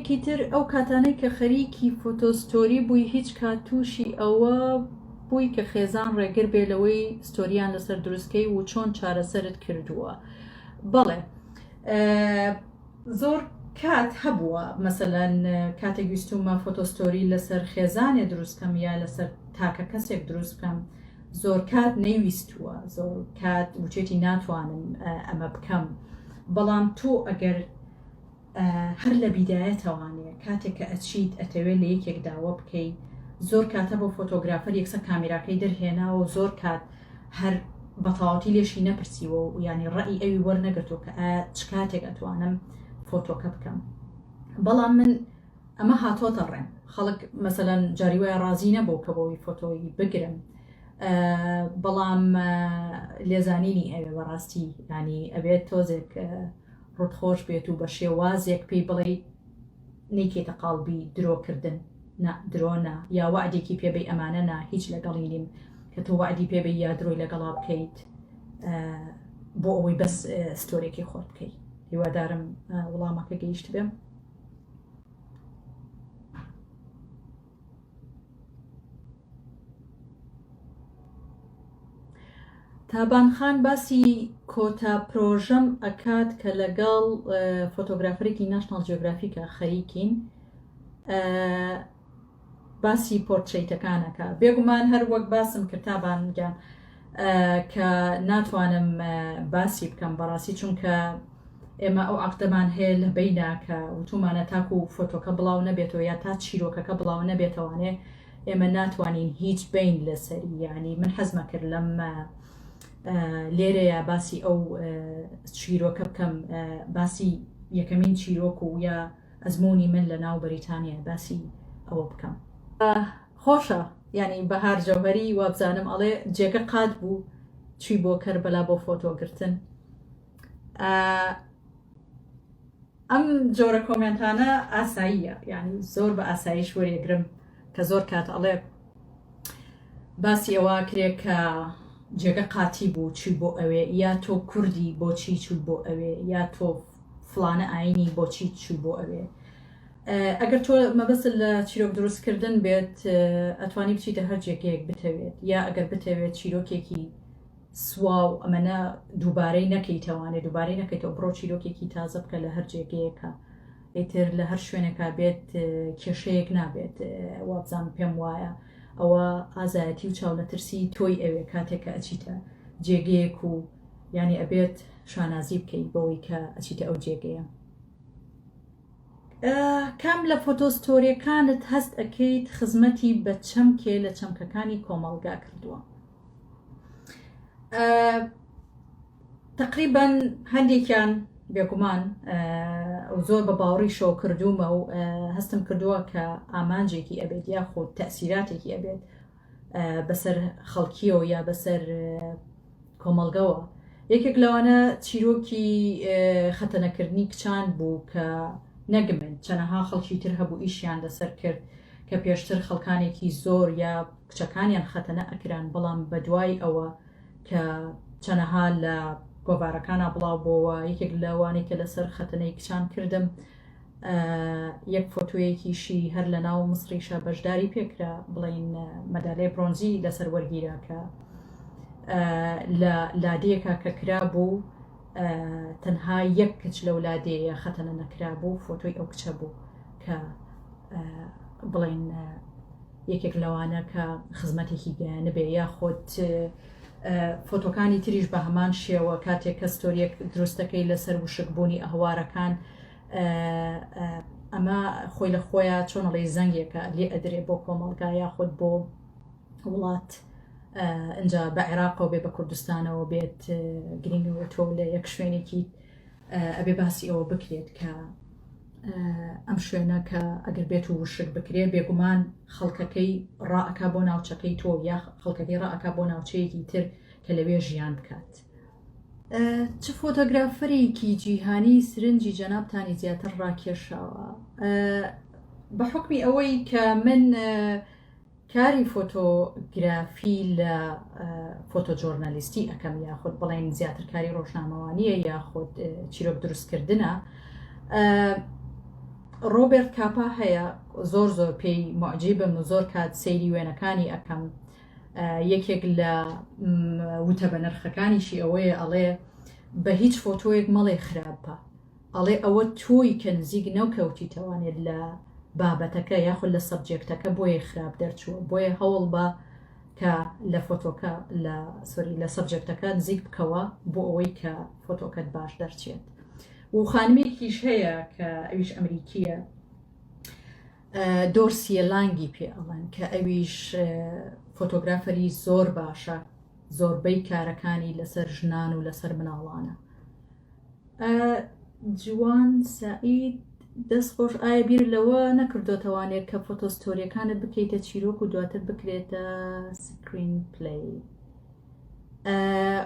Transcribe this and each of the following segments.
یەکێکی تر ئەو کاتانەی کە خەریکی فۆتۆستۆری بووی هیچ کات تووشی ئەوە بووی کە خێزان ڕێگر بێ لەوەی ستۆریان لەسەر دروستکەی و چۆن چارەسەرت کردووە. بەڵێ زۆر کات هەبووە مەسەلەن کاتێک ویستومە فۆتۆستۆری لەسەر خێزانێ دروستکەم یا لەسەر تاکە کەسێک دروست بکەم، زۆر کات نەیویستووە، زۆر کات وچێتی ناتوانم ئەمە بکەم. بەڵام تۆ ئەگەر هەر لە بیدایەتەوانێ کاتێک کە ئەچیت ئەتەوێت لە یەکێک داوە بکەیت، زۆر کاتە بۆ فۆتۆگرافەر یەکسە کامێراکەی دەرهێناوە و زۆر کات هەر بەتەواوەتی لێشی نەپرسیوە و ینی ڕەئی ئەوی وەرنەگرتووە کە چ کاتێک ئەتوانم فۆتۆکە بکەم. بەڵام من ئەمە هاتۆتە ڕێم، خەڵک مەسەلەن جاری وایە ڕازی نەبوو کە بۆی فۆتۆی بگرم، بەڵام لێزانینی ئەوێ بەڕاستی ینی ئەبێت تۆزێک ڕوتخۆش بێت و بە شێوازێک پێی بڵێ نەیکێتە قاڵبی درۆکردن، درۆنە یا وعدێکی پێبەی ئەمانە نا هیچ لەگەڵی نیم کە تۆ وعدی پێبەی یا درۆی لەگەڵا بکەیت بۆ ئەوەی بەس ستۆرێکی خۆت بکەیت. هیوادارم وڵامەکە گەیشت بێم. تابانخان باسی کۆتا پرۆژەم ئەکات کە لەگەڵ فۆتۆگرافەرێکی ناشناڵ جیۆگرافیکە خەریکین باسی پۆرتڕیتەکانەکە. بێگومان هەر وەک باسم کرد تابانگیان کە ناتوانم باسی بکەم بەڕاستی، چونکە ئێمە ئەو عەقدەمان هەیە لە بەینا کە وتومانە تاکو و فۆتۆکە بڵاو نەبێتەوە یا تا چیرۆکەکە بڵاو نەبێتەوانێ ئێمە ناتوانین هیچ بین لەسەری. ینی من حەزمە کرد لەم لێرەیە باسی ئەو چیرۆکە بکەم، باسی یەکەمین چیرۆک و یا ئەزمموی من لە ناو بەریتانیا باسی ئەوە بکەم. خۆشە ینی بەهار جەوهەری وابزانم ئەڵێ جێگە قات بوو چی بۆ کەربەلا بۆ فۆتۆگرتن. ئەم جۆرە کۆمنتانە ئاساییە، ینی زۆر بە ئاسایش وەرێگرم کە زۆر کات ئەڵێ باسی ئەوە کرێت کە جێگە قاتی بوو چی بۆ ئەوێ، یا تۆ کوردی بۆچی چوو بۆ ئەوێ، یا تۆ فلانە ئاینی بۆچی چوو بۆ ئەوێ. ئەگەر تۆ مەبەست لە چیرۆک دروستکردن بێت ئەتوانی بچیتە هەر جێگەیەک بتەوێت، یا ئەگەر بتەوێت چیرۆکێکی سواو ئەمەە دووبارەی نەکەیتەوانێت دووبارەی نەکەیتەوە بڕۆ چیرۆکێکی تازە بکە لە هەر جێگەیەکە، ئیتر لە هەر شوێنێکا بێت کێشەیەک نابێت. وابزان پێم وایە ئەوە ئازایەتی و چاولەترسی تۆی ئەوێ کاتێککە ئەچیتە جێگەیەک و ینی ئەبێت شانازی بکەیت بەوەی کە ئەچیتە ئەو جێگەیە. کام لە فۆتۆستۆریەکانت هەست ئەەکەیت خزمەتی بە چەمکێ لە چەمکەکانی کۆمەڵگا کردووە؟ تقریبان هەندێکیان بێگومان زۆر بە باوەڕی شۆ کردومە و هەستم کردووە کە ئامانجێکی ئەبێت یا خۆ تەسیراتێکی ئەبێت بەسەر خەڵکیەوە یا بەسەر کۆمەڵگەوە. یەکێک لەوانە چیرۆکی خەتەنەکردنی کچان بوو کە نەگمن چەنەها خەڵکی تر هەبوو ئیشیان لەسەر کرد کە پێشتر خەڵکانێکی زۆر یا کچەکانیان خەتەنە ئەکران، بەڵام بە دوای ئەوە کە چەنەها لە گۆڤارەکانە بڵاو بۆەوە یەکێک لەوانەی کە لەسەر خەتەنەی کچان کردم یەک فۆتۆیەکیشی هەر لە ناو مسریشە بەشداری پێکرا بڵین مەدالێ برۆنزی لەسەر وەرگیرا کە لە لادەیەکە کە کرا بوو تەنها یەک کچ لەو لادەیە خەتەنە نەکرا بوو فۆتۆی ئەو کچە بوو کە بڵین یەکێک لەوانە کە خزمەتێکی گەیانە بێ. یا خۆت فۆتۆکانی تریش بە هەمان شێوە کاتێک کە ستۆریەک دروستەکەی لەسەر وشکبوونی ئەهوارەکان ئەمە خۆی لە خۆیان چۆنەڵی زەنگێکە لێ ئەدرێ بۆ کۆمەڵگا یا خۆت بۆ وڵات ئەجا بە عێراقەوە بێ بە کوردستانەوە بێت گرنگەوە تۆ لە یەک شوێنێکی ئەبێ باسی ئەوە بکرێت کە ئەم شوێنە کە ئەگەر بێت و وشک بکرێت بێگومان خەڵکەکەی ڕائەکا بۆ ناوچەکەی تۆ یا خەڵکەکەی ڕائەکا بۆ ناوچەیەکی تر کە لەوێ ژیان بکات. چ فۆتۆگرافەرێکی جیهانی سرنجی جەنابتانی زیاتر ڕاکێشاوە؟ بە حکمی ئەوەی کە من کاری فۆتۆگرافی لە فۆتۆجۆرنالیستی ئەەکەم یاخود بڵێن زیاتر کاری ڕۆژنامەوانیە یاخود چیرۆک دروستکردنە، ڕۆبرت کاپا هەیە زۆر پێی معجیبم و زۆر کات سەیری وێنەکانی ئەەکەم یەکێک لە وتە بە نرخەکانیشی ئەوەیە ئەڵێ بە هیچ فۆتۆیەک مەڵێ خراپە ئەڵێ ئەوە تۆی کە نزیک نەوکەوتیتەوانێت لە بابەتەکە یاخود لە سەبجێکتەکە بۆیە خراپ دەرچووە بۆیە هەوڵ بە کە لە فۆتۆکە لە سۆری لە سەبجێکتەکە نزیک بکەوە بۆ ئەوەی کە فۆتۆکەت باش دەرچێت و خانمێکیش هەیە کە ئەویش ئەمریکیە دۆرسیە لانگی پێ ئەڵەن کە ئەویش فۆتۆگرافەری زۆر باشە زۆربەی کارەکانی لەسەر ژنان و لەسەر مناڵانە جوان سعید دەستخۆش ئایا بیر لەوە نەکردوتەوانێت کە فۆتۆستۆریەکانت بکەیتە چیرۆک و دواتر بکرێتە سکرین پلی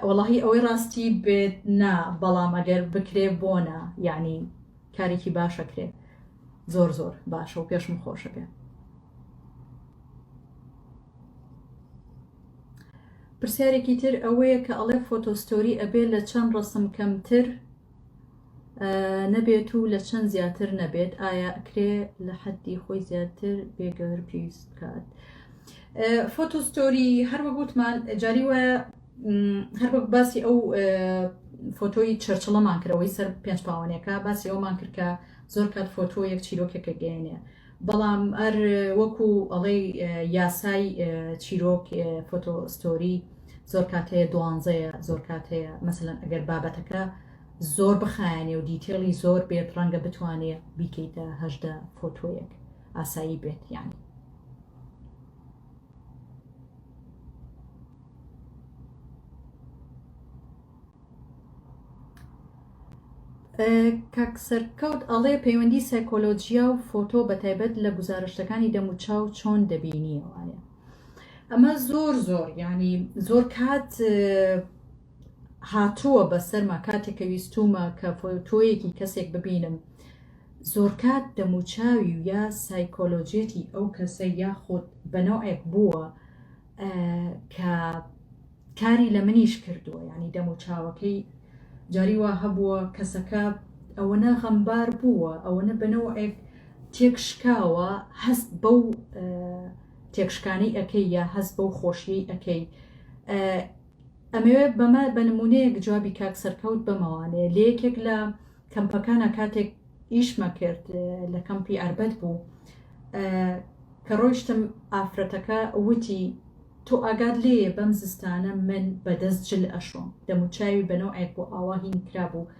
وەڵاهی ئەوەی ڕاستی بێت نا بەڵام ئەگەر بکرێ بۆنە یعنی کارێکی باشەکرێ زۆر باشە و پێشم خۆشە بێ پرسیارێکی تر ئەوەیە کە ئەڵێ فۆتۆستۆری ئەبێت لە چەند ڕسم کەمتر نەبێت و لە چەند زیاتر نەبێت ئایا ئەکرێ لە حەدی خۆی زیاتر بێگەر پێویست بکات فۆتۆستۆری هەروە گوتمان جاری وایە هەر باسی ئەو فۆتۆی چرچڵەمان کردەوەی سەر 5 پاوانێکە باسی ئەومان کرد کە زۆر کات فۆتۆیەک چیرۆکێکە گەێنێ بەڵام ئەر وەکو ئەڵێ یاسای چیرۆک فۆتۆستۆری زۆر کاتەیە دوانزەیە زۆر کاتەیە مەسەلەن ئەگەر بابەتەکە زۆر بخایێنێ و دیتێڵی زۆر بێت ڕەنگە بتوانێت بیکەیتە 18 فۆتۆیەک ئاسایی بێت یعنی کاکسەرکەوت ئەڵێ پەیوەندی سایکۆلۆجیا و فۆتۆ بەتایبەت لە گزارشتەکانی دەموچاو چۆن دەبینیەوەیە ئەمە زۆر ینی زۆر کات هاتووە بەسەرما کاتێککە ویستومە کە فۆتۆیەکی کەسێک ببینم زۆر کات دەموچاوی و یا سایکۆلۆجێتی ئەو کەسە یاخۆت بەنەوەیەک بووە کە کاری لە منیش کردووە ینی دەموچاوەکەی جاریوە هەبووە کەسەکە ئەوەنە غەمبار بووە ئەوەنە بنەوەیەک تێکشکاوە هەست بەو تێکشکانی ئەەکەی یا هەست بەو خۆشیی ئەەکەی ئەمەوێ بەمە بە نمونەیەک جوابی کاکسەرکەوت بمەوانێ لە یەکێک لە کەمپەکانە کاتێک ئیشمە کرد لە کەمپی ئاربەت بوو کە ڕۆیشتم ئافرەتەکە وتی تۆ ئاگاد لێیە بەم زستانە من بەدەست جل ئەشۆم دەموچاوی بەنەوەیەک بۆ ئاواهین کرابوو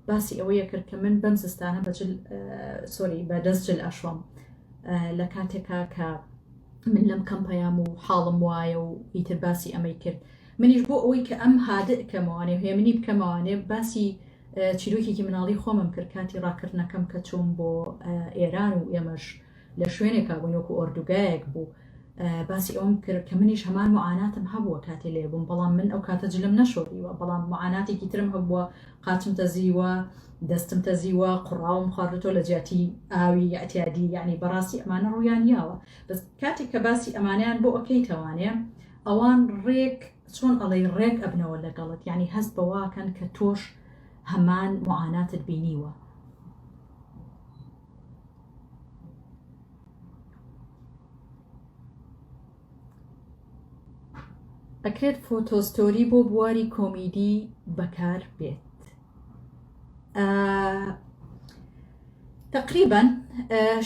باسی ئەوەیە کرد کە من بەم زستانە بەدەست جل ئەشۆم لە کاتێکا کە من لەم کەمپەیام و حاڵم وایە و ئیتر باسی ئەمەی کرد منیش بۆ ئەوەی کە ئەم هادە ئەکەمەوانێ هێمنی بکەمەوانێ باسی چیرۆکێکی مناڵی خۆمم کرد کاتی ڕاکردنەکەم کە چوون بۆ ئێران و ئێمەش لە شوێنێکا بوونەوەکو ئۆردوگایەک بوو باسی ئەوم کرد کە منیش هەمان معاناتم هەبووە کاتی لێ بووم بەڵام من ئەو کاتە جلم نەشۆریوە بەڵام معاناتێکی ترم هەبووە قاچم تەزیوە دەستم تەزیوە قڕاوم خواردۆ لە جیاتی ئاوی ئەتیادی یعنی بەڕاستی ئەمانە ڕوویانیاوە بەس کاتێک کە باسی ئەمانیان بۆ ئەەکەیتەوانێ ئەوان ڕێک چۆن ئەڵێ ڕێک ئەبنەوە لەگەڵت یعنی هەست بەواکەن کە تۆش هەمان معاناتت بینیوە ئەکرێت فۆتۆستۆری بۆ بواری کۆمیدی بەکار بێت تقریبا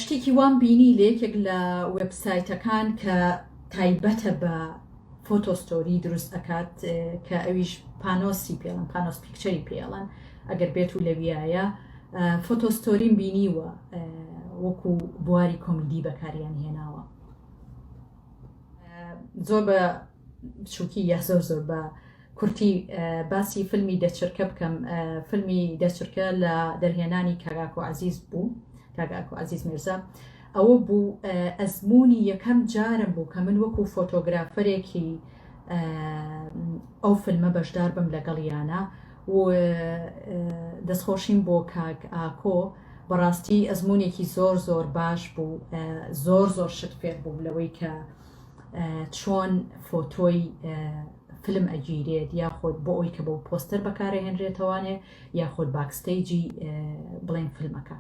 شتێکی وان بینی لێکێک لە وێبسایتەکان کە تایبەتە بە فۆتۆستۆری دروست ئەکات کە ئەویش پانۆسی پێڵن پانۆس پیکچەری پێڵن ئەگەر بێت و لەویایە فۆتۆستۆریم بینیوە وەکو بواری کۆمیدی بەکاریان هێناوە زۆر بە چووکی یا زۆر بە کورتی باسی فیلمی دەچرکە بکەم فیلمی دەچرکە لە دەرهێنانی کاگاکۆ عەزیز بوو کاگاکۆ عەزیز میرزا ئەوە بوو ئەزمموی یەکەم جارم بوو کە من وەکو فۆتۆگرافەرێکی ئەو فیلمە بەشدار بم لەگەڵیانە و دەستخۆشیم بۆ کاک ئاکۆ بەڕاستی ئەزمموونێکی زۆر باش بوو زۆر شت فێر بوو لەوەی کە چۆن فۆتۆی فیلم ئەگیرێت یاخۆت بۆ ئەوی کە بۆ پۆستەر بەکارهێنرێتەوانێ یاخۆت باکستەیجی بڵێن فیلمەکە